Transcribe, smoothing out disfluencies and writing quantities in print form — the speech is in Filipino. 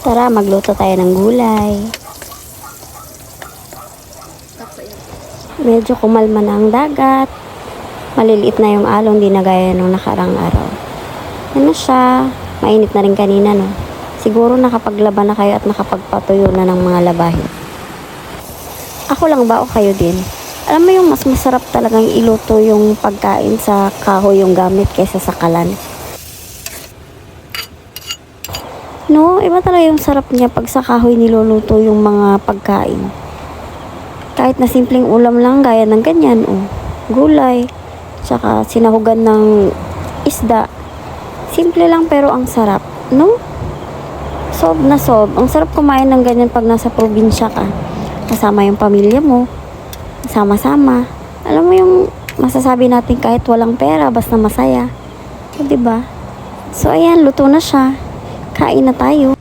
Tara, magluto tayo ng gulay. Medyo kumalma na ang dagat. Maliliit na yung alon, di na gaya nung nakarang araw. Ano siya? Mainit na rin kanina, no? Siguro nakapaglaban na kayo at nakapagpatuyo na ng mga labahin. Ako lang ba o kayo din? Alam mo yung mas masarap talagang iluto yung pagkain sa kahoy yung gamit kaysa sa kalan. No, iba talaga yung sarap niya pag sa kahoy niluluto yung mga pagkain. Kahit na simpleng ulam lang gaya ng ganyan, gulay, tsaka sinahugan ng isda. Simple lang pero ang sarap, no? Sob na sob. Ang sarap kumain ng ganyan pag nasa probinsya ka. Kasama yung pamilya mo. Sama-sama. Alam mo yung masasabi natin kahit walang pera, basta masaya. O, diba? So, ayan, luto na siya. Kain na tayo.